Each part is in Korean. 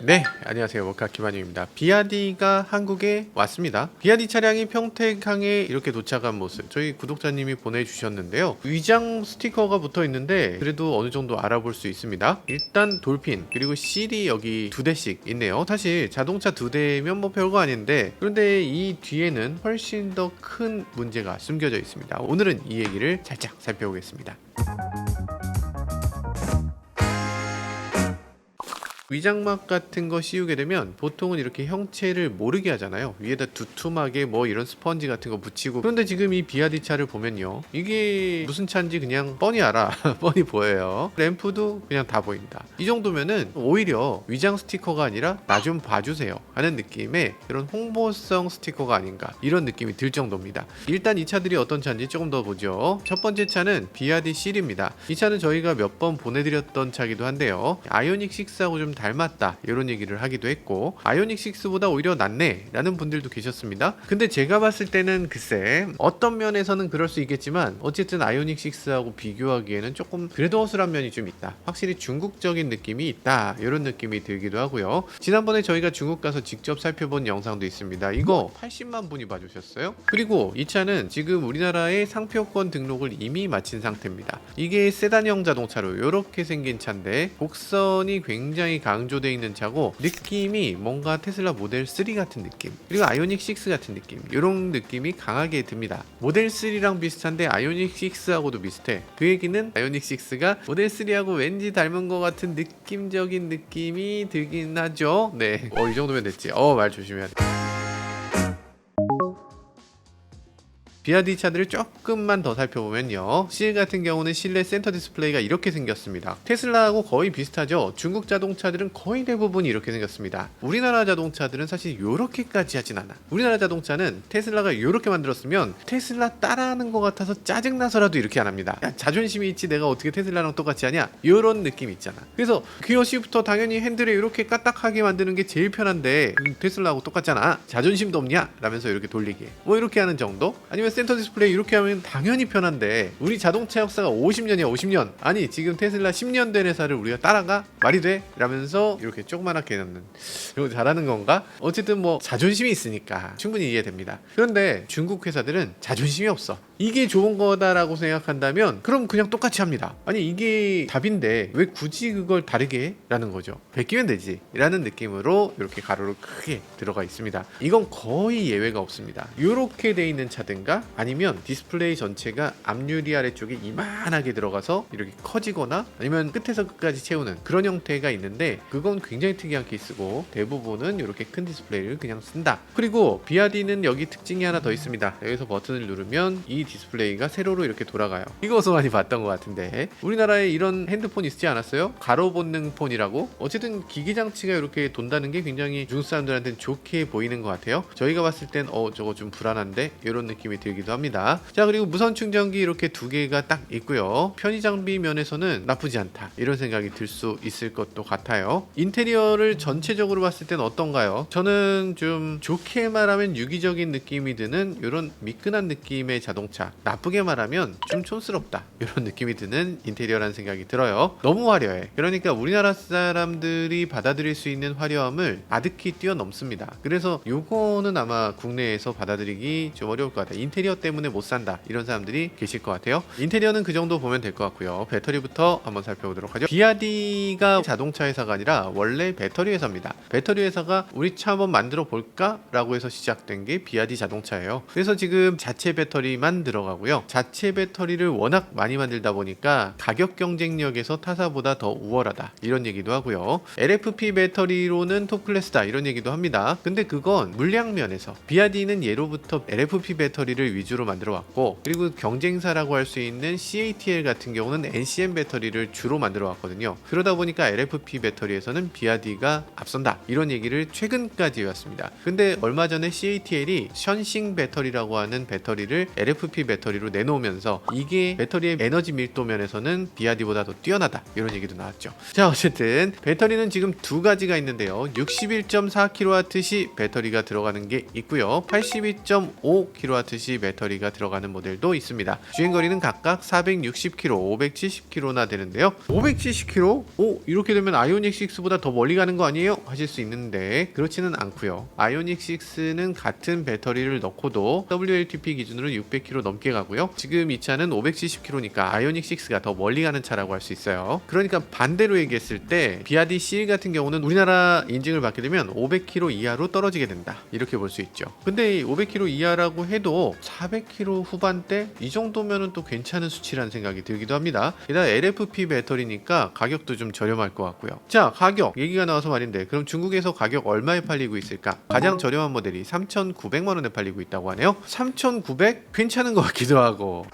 네, 안녕하세요. 모카 김한용입니다. 비아디가 한국에 왔습니다. 비아디 차량이 평택항에 이렇게 도착한 모습 저희 구독자님이 보내주셨는데요. 위장 스티커가 붙어 있는데 그래도 어느 정도 알아볼 수 있습니다. 일단 돌핀 그리고 실이 여기 두 대씩 있네요. 사실 자동차 두 대면 뭐 별거 아닌데, 그런데 이 뒤에는 훨씬 더 큰 문제가 숨겨져 있습니다. 오늘은 이 얘기를 살짝 살펴보겠습니다. 위장막 같은 거 씌우게 되면 보통은 이렇게 형체를 모르게 하잖아요. 위에다 두툼하게 뭐 이런 스펀지 같은 거 붙이고. 그런데 지금 이 비아디 차를 보면요, 이게 무슨 차인지 그냥 뻔히 알아. 뻔히 보여요. 램프도 그냥 다 보인다. 이 정도면은 오히려 위장 스티커가 아니라 나 좀 봐주세요 하는 느낌의 그런 홍보성 스티커가 아닌가, 이런 느낌이 들 정도입니다. 일단 이 차들이 어떤 차인지 조금 더 보죠. 첫 번째 차는 비아디 실입니다. 이 차는 저희가 몇 번 보내드렸던 차기도 한데요, 아이오닉 6하고 좀 닮았다 이런 얘기를 하기도 했고, 아이오닉 6보다 오히려 낫네 라는 분들도 계셨습니다. 근데 제가 봤을 때는 글쎄, 어떤 면에서는 그럴 수 있겠지만 어쨌든 아이오닉 6하고 비교하기에는 조금 그래도 허술한 면이 좀 있다, 확실히 중국적인 느낌이 있다, 이런 느낌이 들기도 하고요. 지난번에 저희가 중국 가서 직접 살펴본 영상도 있습니다. 이거 80만 분이 봐주셨어요. 그리고 이 차는 지금 우리나라의 상표권 등록을 이미 마친 상태입니다. 이게 세단형 자동차로 이렇게 생긴 차인데 곡선이 굉장히 강조되어 있는 차고, 느낌이 뭔가 테슬라 모델 3 같은 느낌, 그리고 아이오닉 6 같은 느낌, 이런 느낌이 강하게 듭니다. 모델 3랑 비슷한데 아이오닉 6하고도 비슷해. 그 얘기는 아이오닉 6가 모델 3하고 왠지 닮은 것 같은 느낌적인 느낌이 들긴 하죠. 네, 이 정도면 됐지. 말 조심해야 돼. 비아디 차들을 조금만 더 살펴보면요, 실 같은 경우는 실내 센터 디스플레이가 이렇게 생겼습니다. 테슬라하고 거의 비슷하죠. 중국 자동차들은 거의 대부분 이렇게 생겼습니다. 우리나라 자동차들은 사실 이렇게까지 하진 않아. 우리나라 자동차는 테슬라가 이렇게 만들었으면 테슬라 따라하는 것 같아서 짜증나서라도 이렇게 안 합니다. 야, 자존심이 있지 내가 어떻게 테슬라랑 똑같이 하냐, 이런 느낌 있잖아. 그래서 기어 시프터 당연히 핸들에 이렇게 까딱하게 만드는 게 제일 편한데 테슬라하고 똑같잖아, 자존심도 없냐 라면서 이렇게 돌리기, 뭐 이렇게 하는 정도. 아니면 센터 디스플레이 이렇게 하면 당연히 편한데, 우리 자동차 역사가 50년이야 50년. 아니 지금 테슬라 10년 된 회사를 우리가 따라가? 말이 돼? 라면서 이렇게 조그만하게 해놓는, 이거 잘하는 건가? 어쨌든 뭐 자존심이 있으니까 충분히 이해됩니다. 그런데 중국 회사들은 자존심이 없어. 이게 좋은 거다라고 생각한다면 그럼 그냥 똑같이 합니다. 아니 이게 답인데 왜 굳이 그걸 다르게 해? 라는 거죠. 베끼면 되지 라는 느낌으로 이렇게 가로로 크게 들어가 있습니다. 이건 거의 예외가 없습니다. 이렇게 돼 있는 차든가, 아니면 디스플레이 전체가 앞유리 아래쪽에 이만하게 들어가서 이렇게 커지거나, 아니면 끝에서 끝까지 채우는 그런 형태가 있는데, 그건 굉장히 특이한 케이스고 대부분은 이렇게 큰 디스플레이를 그냥 쓴다. 그리고 비아디는 여기 특징이 하나 더 있습니다. 여기서 버튼을 누르면 이 디스플레이가 세로로 이렇게 돌아가요. 이거 어디서 많이 봤던 것 같은데, 우리나라에 이런 핸드폰 있지 않았어요? 가로 본능 폰이라고. 어쨌든 기기 장치가 이렇게 돈다는 게 굉장히 중국 사람들한테는 좋게 보이는 것 같아요. 저희가 봤을 땐 저거 좀 불안한데, 이런 느낌이 들기도 합니다. 자, 그리고 무선 충전기 이렇게 두 개가 딱 있고요. 편의 장비 면에서는 나쁘지 않다, 이런 생각이 들 수 있을 것도 같아요. 인테리어를 전체적으로 봤을 땐 어떤가요? 저는 좀 좋게 말하면 유기적인 느낌이 드는 이런 미끈한 느낌의 자동차, 나쁘게 말하면 좀 촌스럽다, 이런 느낌이 드는 인테리어라는 생각이 들어요. 너무 화려해. 그러니까 우리나라 사람들이 받아들일 수 있는 화려함을 아득히 뛰어넘습니다. 그래서 요거는 아마 국내에서 받아들이기 좀 어려울 것 같아요. 인테리어 때문에 못 산다, 이런 사람들이 계실 것 같아요. 인테리어는 그 정도 보면 될 것 같고요. 배터리부터 한번 살펴보도록 하죠. 비아디가 자동차 회사가 아니라 원래 배터리 회사입니다. 배터리 회사가 우리 차 한번 만들어 볼까? 라고 해서 시작된 게 비아디 자동차예요. 그래서 지금 자체 배터리만 들어가고요. 자체 배터리를 워낙 많이 만들다 보니까 가격 경쟁력에서 타사보다 더 우월하다, 이런 얘기도 하고요. LFP 배터리로는 톱클래스다, 이런 얘기도 합니다. 근데 그건 물량 면에서 비아디는 예로부터 LFP 배터리를 위주로 만들어 왔고, 그리고 경쟁사라고 할 수 있는 CATL 같은 경우는 NCM 배터리를 주로 만들어 왔거든요. 그러다 보니까 LFP 배터리에서는 비아디가 앞선다, 이런 얘기를 최근까지 해왔습니다. 근데 얼마 전에 CATL이 션싱 배터리라고 하는 배터리를 LFP LFP 배터리로 내놓으면서 이게 배터리의 에너지 밀도 면에서는 BRD보다 더 뛰어나다 이런 얘기도 나왔죠. 자, 어쨌든 배터리는 지금 두 가지가 있는데요. 61.4kWh 배터리가 들어가는 게 있고요. 82.5kWh 배터리가 들어가는 모델도 있습니다. 주행거리는 각각 460km, 570km나 되는데요. 570km? 오, 이렇게 되면 아이오닉 6보다 더 멀리 가는 거 아니에요? 하실 수 있는데 그렇지는 않고요. 아이오닉 6는 같은 배터리를 넣고도 WLTP 기준으로 600km 넘게 가고요. 지금 이 차는 570km니까 아이오닉 6가 더 멀리 가는 차라고 할 수 있어요. 그러니까 반대로 얘기했을 때 BRD CL 같은 경우는 우리나라 인증을 받게 되면 500km 이하로 떨어지게 된다. 이렇게 볼 수 있죠. 근데 500km 이하라고 해도 400km 후반대 이 정도면은 또 괜찮은 수치라는 생각이 들기도 합니다. 게다가 LFP 배터리니까 가격도 좀 저렴할 것 같고요. 자, 가격 얘기가 나와서 말인데 그럼 중국에서 가격 얼마에 팔리고 있을까? 가장 저렴한 모델이 3,900만 원에 팔리고 있다고 하네요. 3,900? 괜찮은 것 같기도 하고.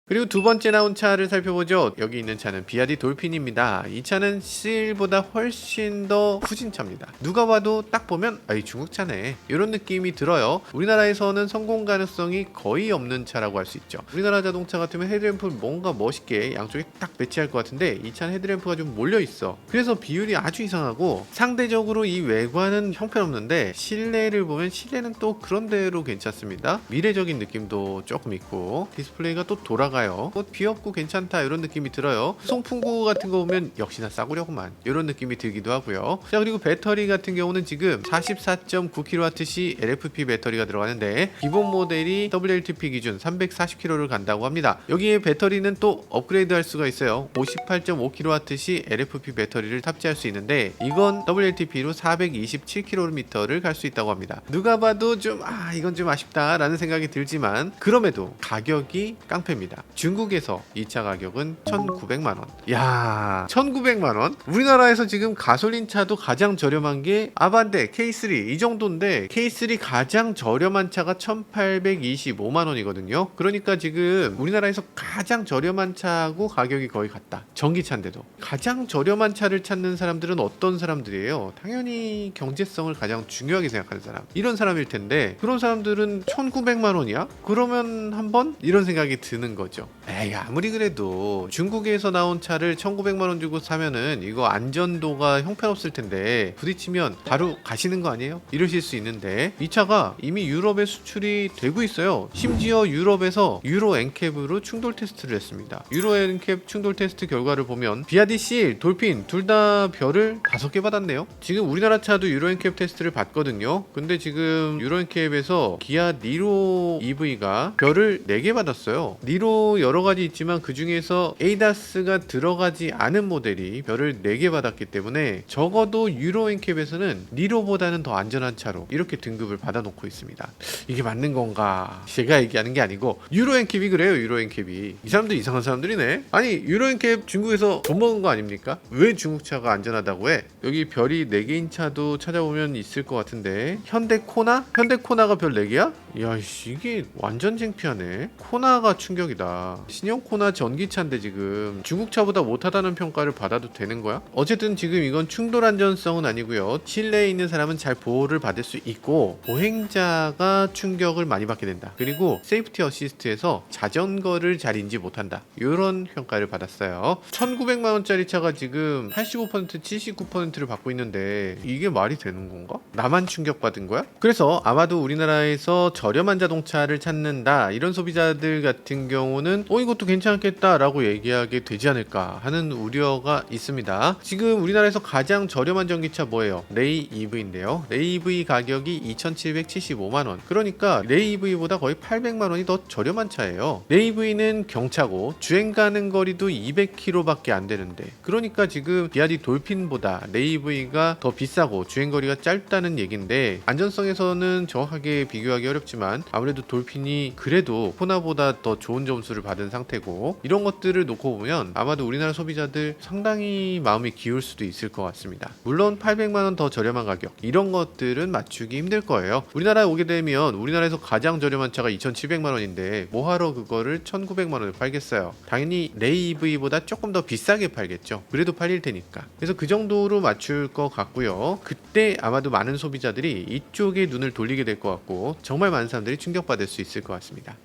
그리고 두 번째 나온 차를 살펴보죠. 여기 있는 차는 BRD 돌핀입니다. 이 차는 CL보다 훨씬 더 후진차입니다. 누가 봐도 딱 보면 이 중국차네 이런 느낌이 들어요. 우리나라에서는 성공 가능성이 거의 없는 차라고 할 수 있죠. 우리나라 자동차 같으면 헤드램프를 뭔가 멋있게 양쪽에 딱 배치할 것 같은데 이 차는 헤드램프가 좀 몰려있어. 그래서 비율이 아주 이상하고 상대적으로 이 외관은 형편없는데 실내를 보면 실내는 또 그런대로 괜찮습니다. 미래적인 느낌도 조금 있고 디스플레이가 또 돌아가요. 비었고 괜찮다 이런 느낌이 들어요. 송풍구 같은 거 보면 역시나 싸구려구만 이런 느낌이 들기도 하고요. 자, 그리고 배터리 같은 경우는 지금 44.9kWh LFP 배터리가 들어가는데 기본 모델이 WLTP 기준 340km를 간다고 합니다. 여기에 배터리는 또 업그레이드 할 수가 있어요. 58.5kWh LFP 배터리를 탑재할 수 있는데 이건 WLTP로 427km를 갈 수 있다고 합니다. 누가 봐도 좀 이건 좀 아쉽다 라는 생각이 들지만 그럼에도 가격이 깡패입니다. 중국에서 이 차 가격은 1,900만원. 야, 1,900만원? 우리나라에서 지금 가솔린 차도 가장 저렴한 게 아반떼 K3 이 정도인데 K3 가장 저렴한 차가 1,825만원이거든요. 그러니까 지금 우리나라에서 가장 저렴한 차하고 가격이 거의 같다. 전기차인데도. 가장 저렴한 차를 찾는 사람들은 어떤 사람들이에요? 당연히 경제성을 가장 중요하게 생각하는 사람. 이런 사람일 텐데 그런 사람들은 1,900만원이야? 그러면 한번 이런 생각이 드는 거죠. 에이, 아무리 그래도 중국에서 나온 차를 1,900만원 주고 사면은 이거 안전도가 형편없을 텐데 부딪히면 바로 가시는 거 아니에요? 이러실 수 있는데 이 차가 이미 유럽에 수출이 되고 있어요. 심지어 유럽에서 유로 엔캡으로 충돌 테스트를 했습니다. 유로 엔캡 충돌 테스트 결과를 보면 BRD CL, 돌핀 둘 다 별을 5개 받았네요. 지금 우리나라 차도 유로 엔캡 테스트를 받거든요. 근데 지금 유로 엔캡에서 기아 니로 EV가 별을 4개 받았어요. 니로 여러 가지 있지만 그 중에서 ADAS가 들어가지 않은 모델이 별을 4개 받았기 때문에 적어도 유로 엔캡에서는 니로보다는 더 안전한 차로 이렇게 등급을 받아놓고 있습니다. 이게 맞는 건가? 제가 얘기하는 게 아니고 유로 엔캡이 그래요. 유로 엔캡이. 이 사람들 이상한 사람들이네. 아니 유로 엔캡 중국에서 돈 먹은 거 아닙니까? 왜 중국 차가 안전하다고 해? 여기 별이 4개인 차도 찾아보면 있을 것 같은데 현대 코나? 현대 코나가 별 4개야? 이야, 이게 완전 창피하네. 코나가 충격이다. 신형 코나 전기차인데 지금 중국 차보다 못하다는 평가를 받아도 되는 거야? 어쨌든 지금 이건 충돌 안전성은 아니고요. 실내에 있는 사람은 잘 보호를 받을 수 있고 보행자가 충격을 많이 받게 된다. 그리고 세이프티 어시스트에서 자전거를 잘 인지 못한다. 이런 평가를 받았어요. 1,900만원짜리 차가 지금 85% 79%를 받고 있는데 이게 말이 되는 건가? 나만 충격받은 거야? 그래서 아마도 우리나라에서 저렴한 자동차를 찾는다 이런 소비자들 같은 경우는 이것도 괜찮겠다 라고 얘기하게 되지 않을까 하는 우려가 있습니다. 지금 우리나라에서 가장 저렴한 전기차 뭐예요? 레이 EV인데요. 레이 EV 가격이 2,775만원. 그러니까 레이 EV보다 거의 800만원이 더 저렴한 차예요. 레이 EV는 경차고 주행 가는 거리도 200km 밖에 안 되는데 그러니까 지금 BRD 돌핀보다 레이 EV가 더 비싸고 주행 거리가 짧다는 얘긴데 안전성에서는 정확하게 비교하기 어렵지만 아무래도 돌핀이 그래도 코나보다 더 좋은 점수를 받은 상태고, 이런 것들을 놓고 보면 아마도 우리나라 소비자들 상당히 마음이 기울 수도 있을 것 같습니다. 물론 800만 원 더 저렴한 가격 이런 것들은 맞추기 힘들 거예요. 우리나라에 오게 되면 우리나라에서 가장 저렴한 차가 2,700만 원인데 뭐하러 그거를 1,900만 원에 팔겠어요. 당연히 레이 EV보다 조금 더 비싸게 팔겠죠. 그래도 팔릴 테니까. 그래서 그 정도로 맞출 것 같고요. 그때 아마도 많은 소비자들이 이쪽에 눈을 돌리게 될 것 같고, 정말 많은 사람들이 충격받을 수 있을 것 같습니다.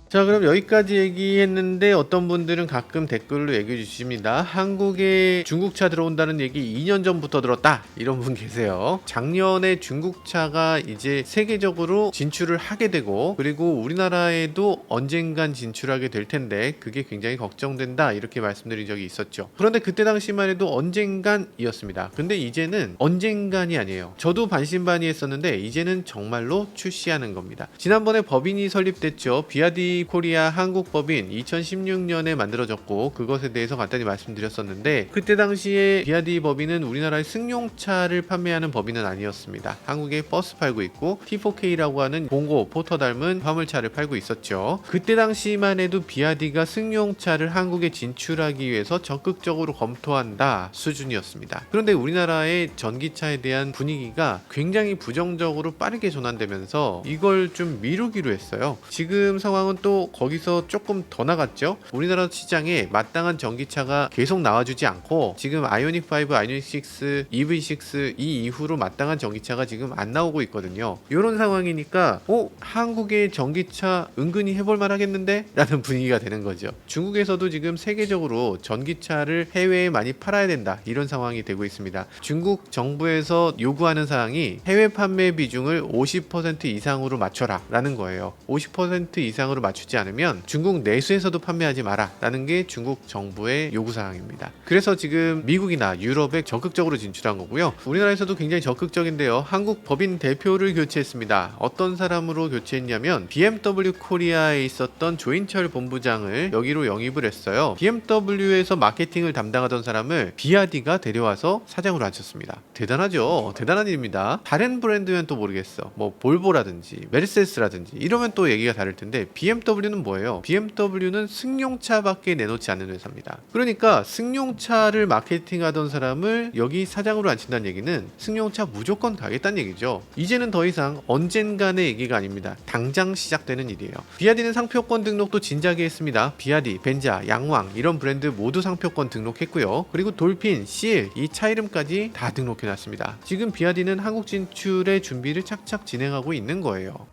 자, 그럼 여기까지 얘기했는데 어떤 분들은 가끔 댓글로 얘기해 주십니다. 한국에 중국차 들어온다는 얘기 2년 전부터 들었다, 이런 분 계세요. 작년에 중국차가 이제 세계적으로 진출을 하게 되고, 그리고 우리나라에도 언젠간 진출하게 될 텐데 그게 굉장히 걱정된다, 이렇게 말씀드린 적이 있었죠. 그런데 그때 당시만 해도 언젠간이었습니다. 근데 이제는 언젠간이 아니에요. 저도 반신반의했었는데 이제는 정말로 출시하는 겁니다. 지난번에 법인이 설립됐죠. 비아디 코리아 한국 법인 2016년에 만들어졌고, 그것에 대해서 간단히 말씀드렸었는데, 그때 당시에 비아디 법인은 우리나라의 승용차를 판매하는 법인은 아니었습니다. 한국에 버스 팔고 있고 T4K라고 하는 봉고 포터 닮은 화물차를 팔고 있었죠. 그때 당시만 해도 비아디가 승용차를 한국에 진출하기 위해서 적극적으로 검토한다 수준이었습니다. 그런데 우리나라의 전기차에 대한 분위기가 굉장히 부정적으로 빠르게 전환되면서 이걸 좀 미루기로 했어요. 지금 상황은 또 거기서 조금 더 나갔죠. 우리나라 시장에 마땅한 전기차가 계속 나와주지 않고, 지금 아이오닉5, 아이오닉6, EV6 이 이후로 마땅한 전기차가 지금 안 나오고 있거든요. 이런 상황이니까 한국의 전기차 은근히 해볼만 하겠는데? 라는 분위기가 되는 거죠. 중국에서도 지금 세계적으로 전기차를 해외에 많이 팔아야 된다, 이런 상황이 되고 있습니다. 중국 정부에서 요구하는 사항이 해외 판매 비중을 50% 이상으로 맞춰라 라는 거예요. 50% 이상으로 맞추지 않으면 중국 내수에서도 판매하지 마라 라는 게 중국 정부의 요구사항입니다. 그래서 지금 미국이나 유럽에 적극적으로 진출한 거고요. 우리나라에서도 굉장히 적극적인데요. 한국 법인 대표를 교체했습니다. 어떤 사람으로 교체했냐면 BMW 코리아에 있었던 조인철 본부장을 여기로 영입을 했어요. BMW에서 마케팅을 담당하던 사람을 비아디가 데려와서 사장으로 앉혔습니다. 대단하죠. 대단한 일입니다. 다른 브랜드면 또 모르겠어. 뭐 볼보라든지 메르세데스라든지 이러면 또 얘기가 다를 텐데, BMW는 뭐예요? BMW는 승용차밖에 내놓지 않는 회사입니다. 그러니까 승용차를 마케팅하던 사람을 여기 사장으로 앉힌다는 얘기는 승용차 무조건 가겠다는 얘기죠. 이제는 더 이상 언젠간의 얘기가 아닙니다. 당장 시작되는 일이에요. 비아디는 상표권 등록도 진작에 했습니다. 비아디, 벤자, 양왕 이런 브랜드 모두 상표권 등록했고요. 그리고 돌핀, CL 이 차 이름까지 다 등록해놨습니다. 지금 비아디는 한국 진출의 준비를 착착 진행하고 있는 거예요.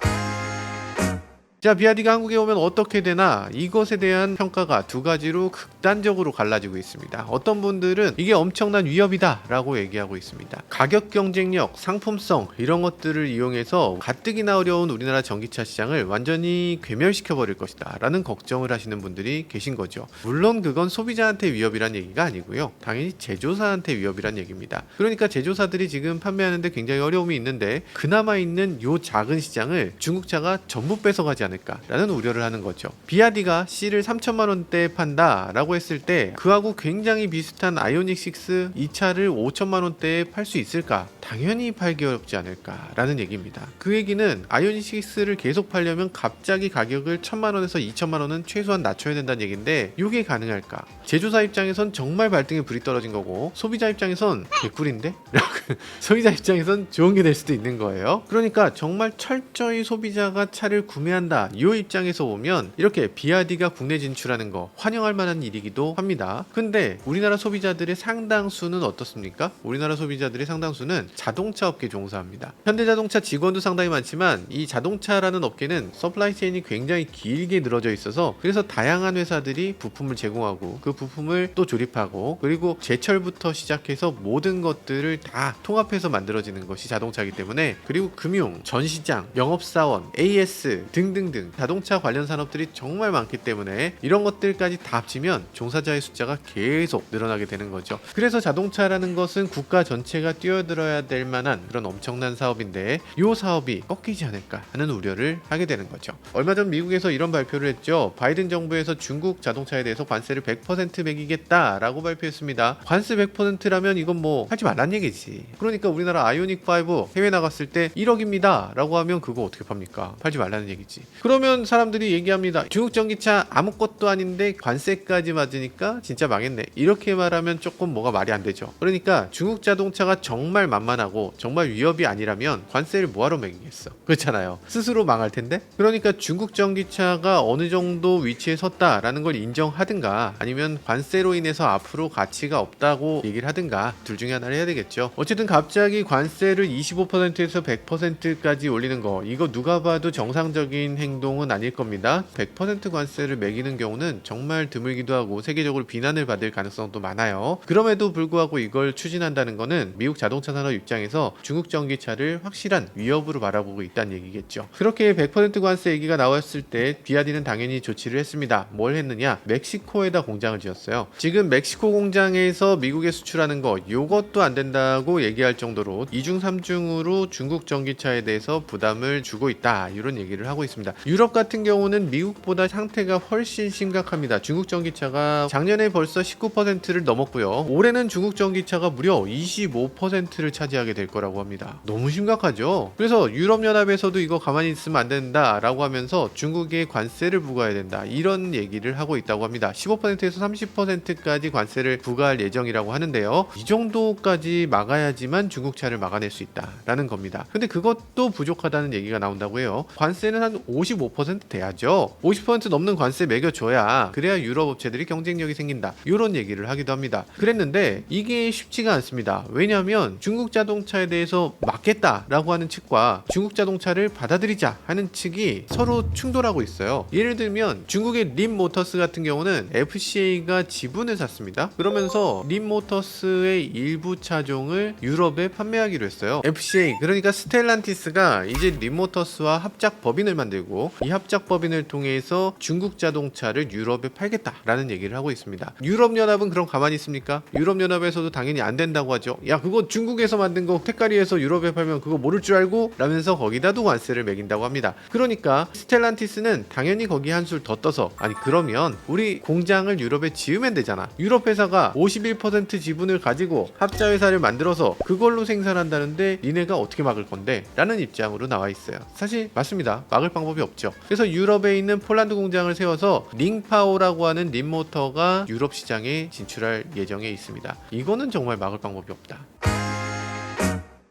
자, 비아디가 한국에 오면 어떻게 되나, 이것에 대한 평가가 두 가지로 극단적으로 갈라지고 있습니다. 어떤 분들은 이게 엄청난 위협이다 라고 얘기하고 있습니다. 가격 경쟁력, 상품성 이런 것들을 이용해서 가뜩이나 어려운 우리나라 전기차 시장을 완전히 괴멸시켜 버릴 것이다 라는 걱정을 하시는 분들이 계신 거죠. 물론 그건 소비자한테 위협이란 얘기가 아니고요, 당연히 제조사한테 위협이란 얘기입니다. 그러니까 제조사들이 지금 판매하는데 굉장히 어려움이 있는데, 그나마 있는 요 작은 시장을 중국차가 전부 뺏어가지 않을까 라는 우려를 하는 거죠. 비아디가 C를 3천만 원대에 판다 라고 했을 때 그하고 굉장히 비슷한 아이오닉6 이 차를 5천만 원대에 팔 수 있을까? 당연히 팔기 어렵지 않을까 라는 얘기입니다. 그 얘기는 아이오닉6를 계속 팔려면 갑자기 가격을 1천만 원에서 2천만 원은 최소한 낮춰야 된다는 얘기인데, 이게 가능할까? 제조사 입장에선 정말 발등에 불이 떨어진 거고, 소비자 입장에선 개꿀인데? 소비자 입장에선 좋은 게 될 수도 있는 거예요. 그러니까 정말 철저히 소비자가 차를 구매한다, 이 입장에서 보면 이렇게 비아디가 국내 진출하는 거 환영할 만한 일이기도 합니다. 근데 우리나라 소비자들의 상당수는 어떻습니까? 우리나라 소비자들의 상당수는 자동차 업계 종사합니다. 현대자동차 직원도 상당히 많지만 이 자동차라는 업계는 서플라이 체인이 굉장히 길게 늘어져 있어서, 그래서 다양한 회사들이 부품을 제공하고 그 부품을 또 조립하고, 그리고 제철부터 시작해서 모든 것들을 다 통합해서 만들어지는 것이 자동차이기 때문에, 그리고 금융, 전시장, 영업사원, AS 등등 등등 자동차 관련 산업들이 정말 많기 때문에 이런 것들까지 다 합치면 종사자의 숫자가 계속 늘어나게 되는 거죠. 그래서 자동차라는 것은 국가 전체가 뛰어들어야 될 만한 그런 엄청난 사업인데 이 사업이 꺾이지 않을까 하는 우려를 하게 되는 거죠. 얼마 전 미국에서 이런 발표를 했죠. 바이든 정부에서 중국 자동차에 대해서 관세를 100% 매기겠다라고 발표했습니다. 관세 100%라면 이건 뭐 하지 말란 얘기지. 그러니까 우리나라 아이오닉5 해외 나갔을 때 1억입니다 라고 하면 그거 어떻게 팝니까? 팔지 말라는 얘기지. 그러면 사람들이 얘기합니다. 중국 전기차 아무것도 아닌데 관세까지 맞으니까 진짜 망했네. 이렇게 말하면 조금 뭐가 말이 안 되죠. 그러니까 중국 자동차가 정말 만만하고 정말 위협이 아니라면 관세를 뭐하러 매기겠어. 그렇잖아요. 스스로 망할 텐데. 그러니까 중국 전기차가 어느 정도 위치에 섰다라는 걸 인정하든가 아니면 관세로 인해서 앞으로 가치가 없다고 얘기를 하든가 둘 중에 하나를 해야 되겠죠. 어쨌든 갑자기 관세를 25%에서 100%까지 올리는 거 이거 누가 봐도 정상적인 행동은 아닐 겁니다. 100% 관세를 매기는 경우는 정말 드물기도 하고 세계적으로 비난을 받을 가능성도 많아요. 그럼에도 불구하고 이걸 추진한다는 거는 미국 자동차 산업 입장에서 중국 전기차를 확실한 위협으로 바라보고 있다는 얘기겠죠. 그렇게 100% 관세 얘기가 나왔을 때 비아디는 당연히 조치를 했습니다. 뭘 했느냐? 멕시코에다 공장을 지었어요. 지금 멕시코 공장에서 미국에 수출하는 거 요것도 안 된다고 얘기할 정도로 2중 3중으로 중국 전기차에 대해서 부담을 주고 있다 이런 얘기를 하고 있습니다. 유럽 같은 경우는 미국보다 상태가 훨씬 심각합니다. 중국 전기차가 작년에 벌써 19%를 넘었고요. 올해는 중국 전기차가 무려 25%를 차지하게 될 거라고 합니다. 너무 심각하죠. 그래서 유럽연합에서도 이거 가만히 있으면 안 된다라고 하면서 중국에 관세를 부과해야 된다 이런 얘기를 하고 있다고 합니다. 15%에서 30%까지 관세를 부과할 예정이라고 하는데요. 이 정도까지 막아야지만 중국차를 막아낼 수 있다라는 겁니다. 근데 그것도 부족하다는 얘기가 나온다고 해요. 관세는 한 55% 돼야죠. 50% 넘는 관세 매겨줘야 그래야 유럽 업체들이 경쟁력이 생긴다 이런 얘기를 하기도 합니다. 그랬는데 이게 쉽지가 않습니다. 왜냐하면 중국 자동차에 대해서 막겠다라고 하는 측과 중국 자동차를 받아들이자 하는 측이 서로 충돌하고 있어요. 예를 들면 중국의 림모터스 같은 경우는 FCA가 지분을 샀습니다. 그러면서 림모터스의 일부 차종을 유럽에 판매하기로 했어요. FCA 그러니까 스텔란티스가 이제 림모터스와 합작 법인을 만들고 이 합작 법인을 통해서 중국 자동차를 유럽에 팔겠다라는 얘기를 하고 있습니다. 유럽연합은 그럼 가만히 있습니까? 유럽연합에서도 당연히 안 된다고 하죠. 야 그거 중국에서 만든 거 택가리에서 유럽에 팔면 그거 모를 줄 알고? 라면서 거기다도 관세를 매긴다고 합니다. 그러니까 스텔란티스는 당연히 거기에 한술 더 떠서 아니 그러면 우리 공장을 유럽에 지으면 되잖아. 유럽 회사가 51% 지분을 가지고 합자 회사를 만들어서 그걸로 생산한다는데 니네가 어떻게 막을 건데? 라는 입장으로 나와 있어요. 사실 맞습니다. 막을 방법이 없죠. 그래서 유럽에 있는 폴란드 공장을 세워서 링파오라고 하는 림모터가 유럽 시장에 진출할 예정에 있습니다. 이거는 정말 막을 방법이 없다.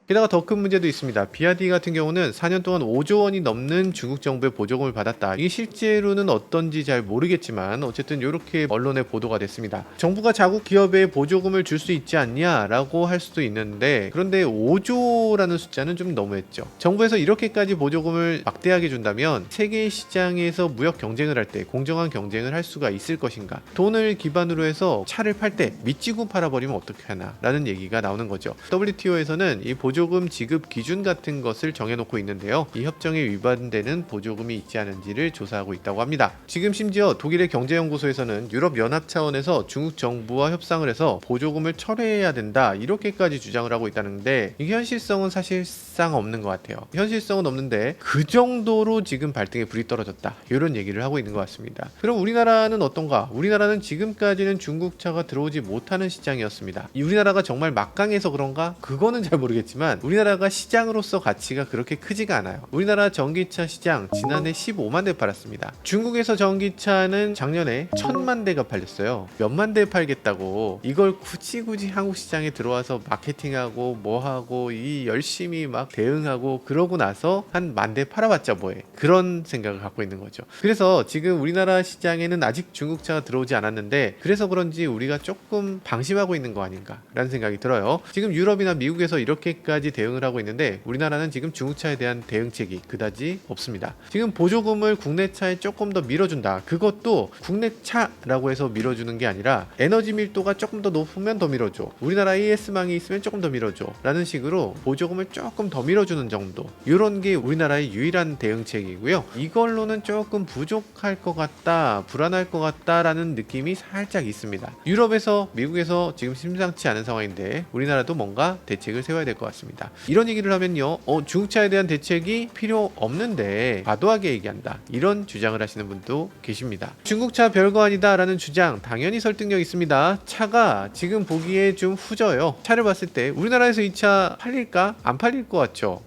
게다가 더 큰 문제도 있습니다. 비아디 같은 경우는 4년 동안 5조 원이 넘는 중국 정부의 보조금을 받았다. 이게 실제로는 어떤지 잘 모르겠지만 어쨌든 이렇게 언론에 보도가 됐습니다. 정부가 자국 기업에 보조금을 줄 수 있지 않냐라고 할 수도 있는데 그런데 5조라는 숫자는 좀 너무했죠. 정부에서 이렇게까지 보조금을 막대하게 준다면 세계 시장에서 무역 경쟁을 할 때 공정한 경쟁을 할 수가 있을 것인가? 돈을 기반으로 해서 차를 팔 때 미치고 팔아버리면 어떻게 하나? 라는 얘기가 나오는 거죠. WTO에서는 이 보조금 지급 기준 같은 것을 정해놓고 있는데요. 이 협정에 위반되는 보조금이 있지 않은지를 조사하고 있다고 합니다. 지금 심지어 독일의 경제연구소에서는 유럽연합 차원에서 중국 정부와 협상을 해서 보조금을 철회해야 된다 이렇게까지 주장을 하고 있다는데 이게 현실성은 사실상 없는 것 같아요. 현실성은 없는데 그 정도로 지금 발등에 불이 떨어졌다 이런 얘기를 하고 있는 것 같습니다. 그럼 우리나라는 어떤가? 우리나라는 지금까지는 중국차가 들어오지 못하는 시장이었습니다. 우리나라가 정말 막강해서 그런가? 그거는 잘 모르겠지만 우리나라가 시장으로서 가치가 그렇게 크지가 않아요. 우리나라 전기차 시장 지난해 15만 대 팔았습니다. 중국에서 전기차는 작년에 1000만 대가 팔렸어요. 몇만 대 팔겠다고 이걸 굳이 한국 시장에 들어와서 마케팅하고 뭐하고 이 열심히 막 대응하고 그러고 나서 한 10,000대 팔아봤자 뭐해. 그런 생각을 갖고 있는 거죠. 그래서 지금 우리나라 시장에는 아직 중국차가 들어오지 않았는데 그래서 그런지 우리가 조금 방심하고 있는 거 아닌가 라는 생각이 들어요. 지금 유럽이나 미국에서 이렇게까지 중국차까지 대응을 하고 있는데 우리나라는 지금 중국차에 대한 대응책이 그다지 없습니다. 지금 보조금을 국내차에 조금 더 밀어준다. 그것도 국내차라고 해서 밀어주는 게 아니라 에너지 밀도가 조금 더 높으면 더 밀어줘. 우리나라 AS망이 있으면 조금 더 밀어줘. 라는 식으로 보조금을 조금 더 밀어주는 정도. 이런 게 우리나라의 유일한 대응책이고요. 이걸로는 조금 부족할 것 같다, 불안할 것 같다라는 느낌이 살짝 있습니다. 유럽에서, 미국에서 지금 심상치 않은 상황인데 우리나라도 뭔가 대책을 세워야 될 것 같습니다. 이런 얘기를 하면요, 중국차에 대한 대책이 필요 없는데 과도하게 얘기한다, 이런 주장을 하시는 분도 계십니다. 중국차 별거 아니다 라는 주장 당연히 설득력 있습니다. 차가 지금 보기에 좀 후져요. 차를 봤을 때 우리나라에서 이 차 팔릴까? 안 팔릴 것 같죠?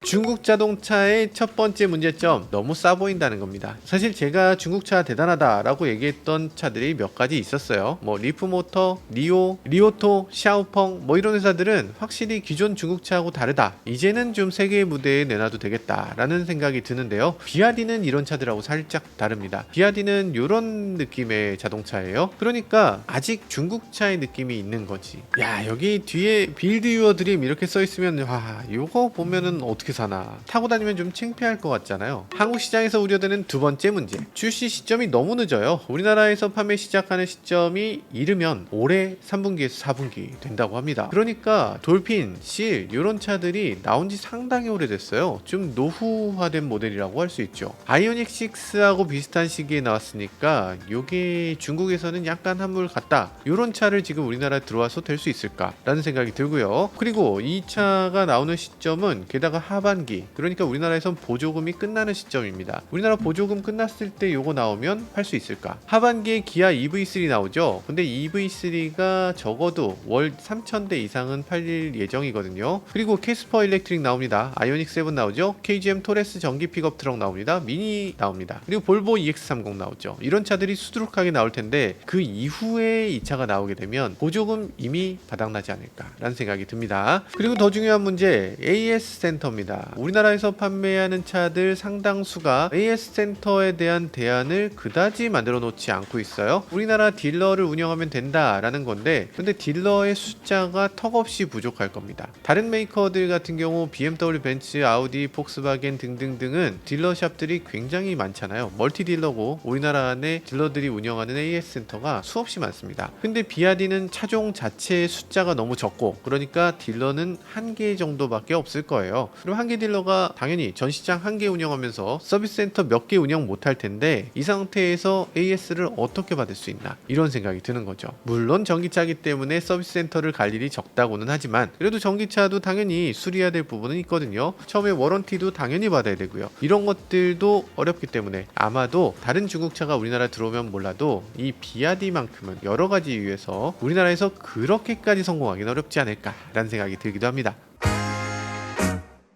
중국 자동차의 첫 번째 문제점, 너무 싸 보인다는 겁니다. 사실 제가 중국차 대단하다라고 얘기했던 차들이 몇 가지 있었어요. 뭐 리프모터, 리오토, 샤오펑 이런 회사들은 확실히 기존 중국차하고 다르다, 이제는 좀 세계의 무대에 내놔도 되겠다라는 생각이 드는데요. 비아디는 이런 차들하고 살짝 다릅니다. 비아디는 이런 느낌의 자동차예요. 그러니까 아직 중국차의 느낌이 있는 거지. 야, 여기 뒤에 빌드 유어 드림 이렇게 써 있으면 와, 이거 보면은 어떻게 사나, 타고 다니면 좀 창피할 것 같잖아요. 한국 시장에서 우려되는 두 번째 문제, 출시 시점이 너무 늦어요. 우리나라에서 판매 시작하는 시점이 이르면 올해 3분기에서 4분기 된다고 합니다. 그러니까 돌핀, 실 이런 차들이 나온 지 상당히 오래됐어요. 좀 노후화된 모델이라고 할 수 있죠. 아이오닉 6하고 비슷한 시기에 나왔으니까 요게 중국에서는 약간 한물 같다, 이런 차를 지금 우리나라에 들어와서 될 수 있을까 라는 생각이 들고요. 그리고 이 차가 나오는 시점은 게다가 하반기, 그러니까 우리나라에선 보조금이 끝나는 시점입니다. 우리나라 보조금 끝났을 때 요거 나오면 팔 수 있을까? 하반기에 기아 EV3 나오죠. 근데 EV3가 적어도 월 3,000대 이상은 팔릴 예정이거든요. 그리고 캐스퍼 일렉트릭 나옵니다. 아이오닉 7 나오죠. KGM 토레스 전기 픽업 트럭 나옵니다. 미니 나옵니다. 그리고 볼보 EX30 나오죠. 이런 차들이 수두룩하게 나올 텐데 그 이후에 이 차가 나오게 되면 보조금 이미 바닥나지 않을까 라는 생각이 듭니다. 그리고 더 중요한 문제, AS 센터입니다. 우리나라에서 판매하는 차들 상당수가 AS 센터에 대한 대안을 그다지 만들어 놓지 않고 있어요. 우리나라 딜러를 운영하면 된다라는 건데, 근데 딜러의 숫자가 턱없이 부족할 겁니다. 다른 메이커들 같은 경우 BMW, 벤츠, 아우디, 폭스바겐 등등등은 딜러샵들이 굉장히 많잖아요. 멀티 딜러고 우리나라 안에 딜러들이 운영하는 AS 센터가 수없이 많습니다. 근데 비아디는 차종 자체의 숫자가 너무 적고, 그러니까 딜러는 한 개 정도밖에 없을 거예요. 그럼 한 개 딜러가 당연히 전 시장 한 개 운영하면서 서비스 센터 몇 개 운영 못할 텐데 이 상태에서 AS를 어떻게 받을 수 있나, 이런 생각이 드는 거죠. 물론 전기차기 때문에 서비스 센터를 갈 일이 적다고는 하지만 그래도 전기차도 당연히 수리해야 될 부분은 있거든요. 처음에 워런티도 당연히 받아야 되고요. 이런 것들도 어렵기 때문에 아마도 다른 중국차가 우리나라에 들어오면 몰라도 이 비아디만큼은 여러 가지 이유에서 우리나라에서 그렇게까지 성공하기는 어렵지 않을까라는 생각이 들기도 합니다.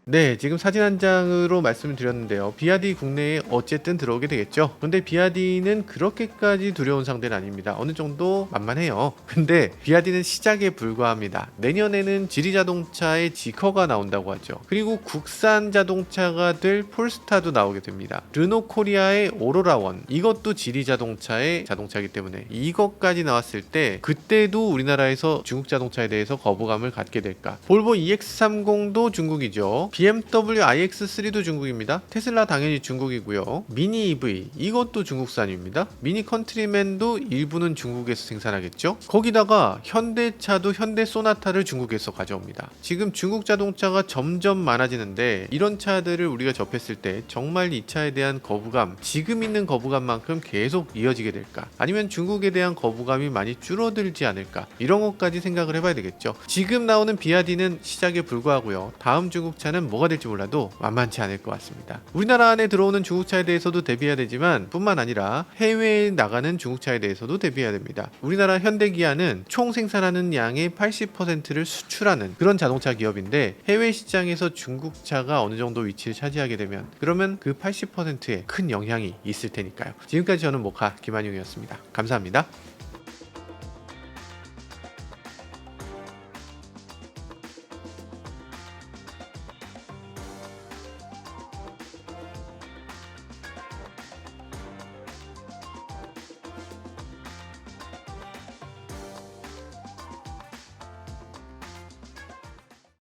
네, 지금 사진 한 장으로 말씀을 드렸는데요. 비아디 국내에 어쨌든 들어오게 되겠죠. 근데 비아디는 그렇게까지 두려운 상대는 아닙니다. 어느 정도 만만해요. 근데 비아디는 시작에 불과합니다. 내년에는 지리자동차의 지커가 나온다고 하죠. 그리고 국산 자동차가 될 폴스타도 나오게 됩니다. 르노코리아의 오로라원, 이것도 지리자동차의 자동차이기 때문에 이것까지 나왔을 때 그때도 우리나라에서 중국 자동차에 대해서 거부감을 갖게 될까. 볼보 EX30도 중국이죠. BMW iX3도 중국입니다. 테슬라 당연히 중국이고요. 미니 EV 이것도 중국산입니다. 미니 컨트리맨도 일부는 중국에서 생산하겠죠. 거기다가 현대차도 현대 소나타를 중국에서 가져옵니다. 지금 중국 자동차가 점점 많아지는데 이런 차들을 우리가 접했을 때 정말 이 차에 대한 거부감, 지금 있는 거부감만큼 계속 이어지게 될까? 아니면 중국에 대한 거부감이 많이 줄어들지 않을까? 이런 것까지 생각을 해봐야 되겠죠. 지금 나오는 비아디는 시작에 불과하고요. 다음 중국차는 뭐가 될지 몰라도 만만치 않을 것 같습니다. 우리나라 안에 들어오는 중국차에 대해서도 대비해야 되지만 뿐만 아니라 해외에 나가는 중국차에 대해서도 대비해야 됩니다. 우리나라 현대기아는 총 생산하는 양의 80%를 수출하는 그런 자동차 기업인데 해외 시장에서 중국차가 어느 정도 위치를 차지하게 되면 그러면 그 80%에 큰 영향이 있을 테니까요. 지금까지 저는 모카 김한용이었습니다. 감사합니다.